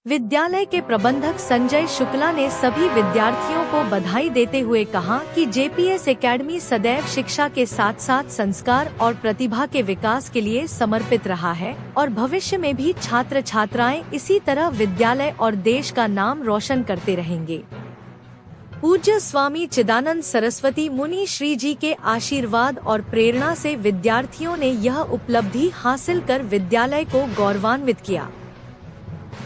विद्यालय के प्रबंधक संजय शुक्ला ने सभी विद्यार्थियों को बधाई देते हुए कहा कि जेपीएस एकेडमी सदैव शिक्षा के साथ साथ संस्कार और प्रतिभा के विकास के लिए समर्पित रहा है और भविष्य में भी छात्र छात्राएं इसी तरह विद्यालय और देश का नाम रोशन करते रहेंगे। पूज्य स्वामी चिदानंद सरस्वती मुनि श्री जी के आशीर्वाद और प्रेरणा से विद्यार्थियों ने यह उपलब्धि हासिल कर विद्यालय को गौरवान्वित किया।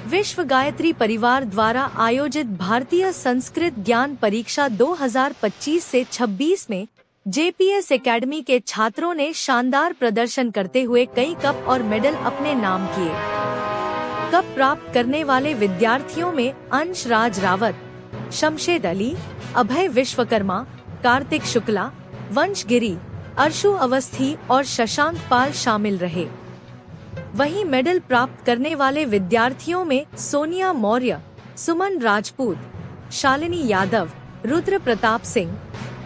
विश्व गायत्री परिवार द्वारा आयोजित भारतीय संस्कृत ज्ञान परीक्षा 2025 से 26 में जेपीएस एकेडमी के छात्रों ने शानदार प्रदर्शन करते हुए कई कप और मेडल अपने नाम किए। कप प्राप्त करने वाले विद्यार्थियों में अंश राज रावत, शमशेद अली, अभय विश्वकर्मा, कार्तिक शुक्ला, वंश गिरी, अर्शु अवस्थी और शशांक पाल शामिल रहे। वहीं मेडल प्राप्त करने वाले विद्यार्थियों में सोनिया मौर्य, सुमन राजपूत, शालिनी यादव, रुद्र प्रताप सिंह,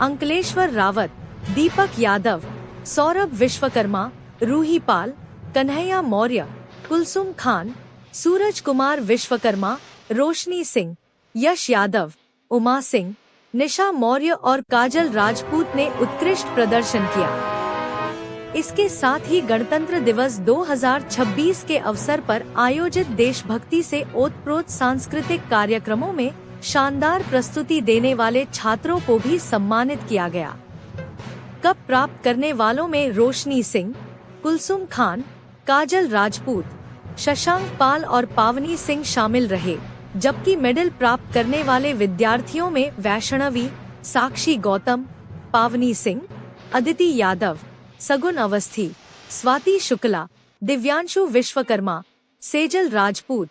अंकलेश्वर रावत, दीपक यादव, सौरभ विश्वकर्मा, रूही पाल, कन्हैया मौर्य, कुलसुम खान, सूरज कुमार विश्वकर्मा, रोशनी सिंह, यश यादव, उमा सिंह, निशा मौर्य और काजल राजपूत ने उत्कृष्ट प्रदर्शन किया। इसके साथ ही गणतंत्र दिवस 2026 के अवसर पर आयोजित देशभक्ति से ओतप्रोत सांस्कृतिक कार्यक्रमों में शानदार प्रस्तुति देने वाले छात्रों को भी सम्मानित किया गया। कप प्राप्त करने वालों में रोशनी सिंह, कुलसुम खान, काजल राजपूत, शशांक पाल और पावनी सिंह शामिल रहे, जबकि मेडल प्राप्त करने वाले विद्यार्थियों में वैष्णवी, साक्षी गौतम, पावनी सिंह, अदिति यादव, सगुन अवस्थी, स्वाति शुक्ला, दिव्यांशु विश्वकर्मा, सेजल राजपूत,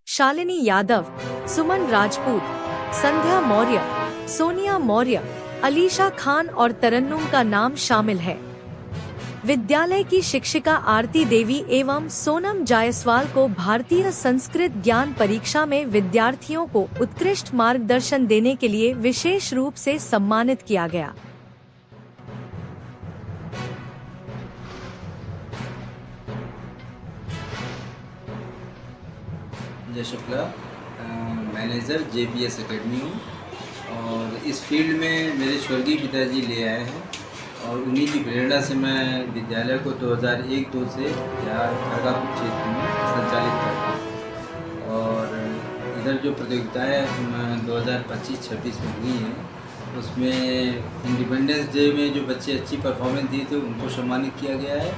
शालिनी यादव, सुमन राजपूत, संध्या मौर्य, सोनिया मौर्य, अलीशा खान और तरन्नुम का नाम शामिल है। विद्यालय की शिक्षिका आरती देवी एवं सोनम जायसवाल को भारतीय संस्कृत ज्ञान परीक्षा में विद्यार्थियों को उत्कृष्ट मार्गदर्शन देने के लिए विशेष रूप से सम्मानित किया गया। जय शुक्ला, मैनेजर जेपीएस एकेडमी हूँ और इस फील्ड में मेरे स्वर्गीय पिताजी ले आए हैं और उन्हीं की प्रेरणा से मैं विद्यालय को 2001-2 से यहाँ खड़गापुर क्षेत्र में संचालित करता हूँ। और इधर जो प्रतियोगिताएँ 2025-26 में हुई हैं उसमें इंडिपेंडेंस डे में जो बच्चे अच्छी परफॉर्मेंस दिए थे उनको सम्मानित किया गया है।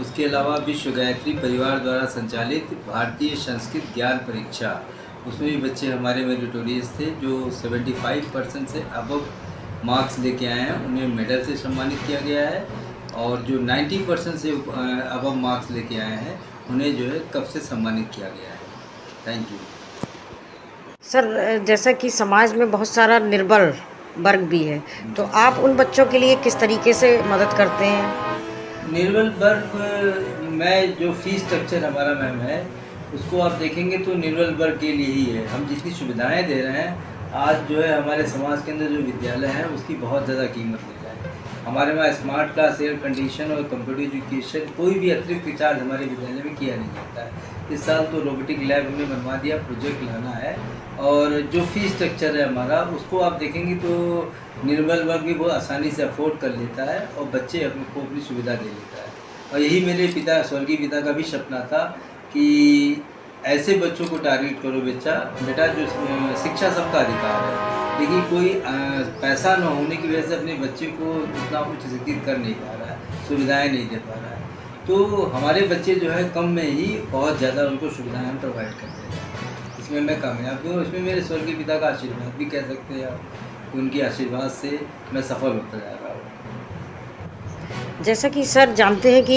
उसके अलावा विश्व गायत्री परिवार द्वारा संचालित भारतीय संस्कृत ज्ञान परीक्षा, उसमें भी बच्चे हमारे मेरिटोरियस थे जो 75% से अबव मार्क्स लेके आए हैं, उन्हें मेडल से सम्मानित किया गया है। और जो 90% से अबव मार्क्स लेके आए हैं उन्हें जो है कप से सम्मानित किया गया है। Thank you sir. जैसा कि समाज में बहुत सारा निर्बल वर्ग भी है, तो आप उन बच्चों के लिए किस तरीके से मदद करते हैं? निर्बल वर्ग में जो फीस स्ट्रक्चर हमारा मैम है उसको आप देखेंगे तो निर्बल वर्ग के लिए ही है। हम जितनी सुविधाएं दे रहे हैं आज जो है हमारे समाज के अंदर जो विद्यालय है उसकी बहुत ज़्यादा कीमत ले रहा है। हमारे वहाँ स्मार्ट क्लास, एयर कंडीशन और कंप्यूटर एजुकेशन कोई भी अतिरिक्त चार्ज हमारे विद्यालय में किया नहीं जाता है। इस साल तो रोबोटिक लैब हमने बनवा दिया, प्रोजेक्ट लाना है। और जो फीस स्ट्रक्चर है हमारा उसको आप देखेंगे तो निर्बल वर्ग भी बहुत आसानी से अफोर्ड कर लेता है और बच्चे अपने को अपनी सुविधा दे लेता है। और यही मेरे पिता, स्वर्गीय पिता का भी सपना था कि ऐसे बच्चों को टारगेट करो बेटा जो शिक्षा सबका अधिकार है, लेकिन कोई पैसा न होने की वजह से अपने बच्चे को उतना उच्च शिक्षित कर नहीं पा रहा है, सुविधाएं नहीं दे पा रहा है। तो हमारे बच्चे जो है कम में ही बहुत ज़्यादा उनको सुविधाएं हम प्रोवाइड करते हैं। इसमें मैं कामयाब हूँ। इसमें मेरे स्वर्गीय पिता का आशीर्वाद भी कह सकते हैं आप, उनके आशीर्वाद से मैं सफल होता जा रहा हूँ। जैसा कि सर जानते हैं कि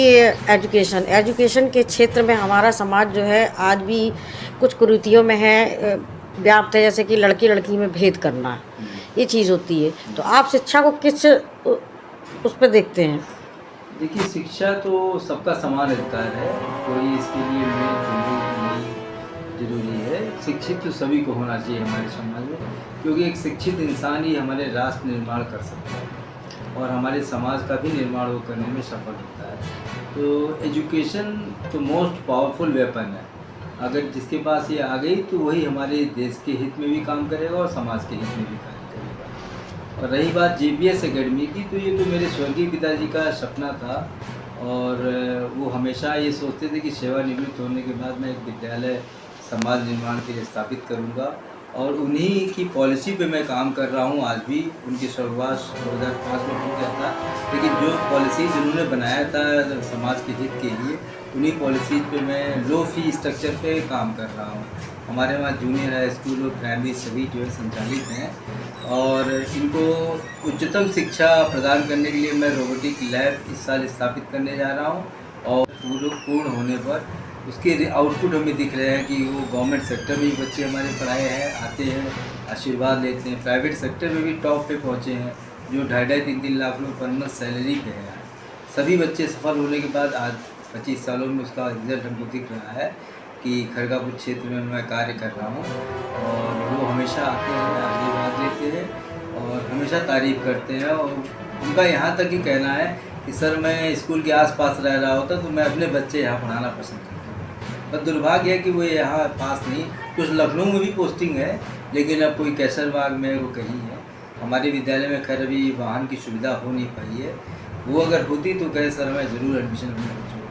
एजुकेशन के क्षेत्र में हमारा समाज जो है आज भी कुछ कुरीतियों में है, व्याप्त है, जैसे कि लड़की लड़की में भेद करना, ये चीज़ होती है। तो आप शिक्षा को किस उस पर देखते हैं? देखिए, शिक्षा तो सबका समान अधिकार है, कोई इसके लिए नहीं जरूरी है। शिक्षित तो सभी को होना चाहिए हमारे समाज में, क्योंकि एक शिक्षित इंसान ही हमारे राष्ट्र निर्माण कर सकता है और हमारे समाज का भी निर्माण वो करने में सफल होता है। तो एजुकेशन तो मोस्ट पावरफुल वेपन है। अगर जिसके पास ये आ गई तो वही हमारे देश के हित में भी काम करेगा और समाज के हित में भी काम करेगा। और रही बात JPS एकेडमी की, तो ये तो मेरे स्वर्गीय पिताजी का सपना था और वो हमेशा ये सोचते थे कि सेवानिवृत्त होने के बाद मैं एक विद्यालय समाज निर्माण के लिए स्थापित करूँगा और उन्हीं की पॉलिसी पे मैं काम कर रहा हूँ आज भी। उनके स्वर्गवास 2005 में हो गया था, लेकिन जो पॉलिसीज़ उन्होंने बनाया था समाज के हित के लिए, उन्हीं पॉलिसीज़ पे मैं लो फी स्ट्रक्चर पे काम कर रहा हूँ। हमारे वहाँ जूनियर हाई स्कूल और प्राइमरी सभी जो है संचालित हैं और इनको उच्चतम शिक्षा प्रदान करने के लिए मैं रोबोटिक लैब इस साल स्थापित करने जा रहा हूँ और पूर्ण होने पर उसके आउटपुट हमें दिख रहे हैं कि वो गवर्नमेंट सेक्टर में भी बच्चे हमारे पढ़ाए हैं, आते हैं, आशीर्वाद लेते हैं, प्राइवेट सेक्टर में भी टॉप पे पहुँचे हैं जो 2.5-3 लाख रुपये पर मंथ सैलरी पे है। सभी बच्चे सफल होने के बाद आज 25 सालों में उसका रिजल्ट हमको दिख रहा है कि खड़गापुर क्षेत्र में मैं कार्य कर रहा हूँ और वो हमेशा आते हैं, आशीर्वाद लेते हैं और हमेशा तारीफ़ करते हैं। और उनका यहाँ तक ही कहना है कि सर मैं स्कूल के आसपास रह रहा होता तो मैं अपने बच्चे यहाँ पढ़ाना पसंद करता हूँ। पर दुर्भाग्य है कि वो यहाँ पास नहीं, कुछ लखनऊ में भी पोस्टिंग है लेकिन अब कोई कैसरबाग में वो कहीं है। हमारे विद्यालय में खैर अभी वाहन की सुविधा हो नहीं पाई है, वो अगर होती तो कहे सर मैं ज़रूर एडमिशन अपने बच्चों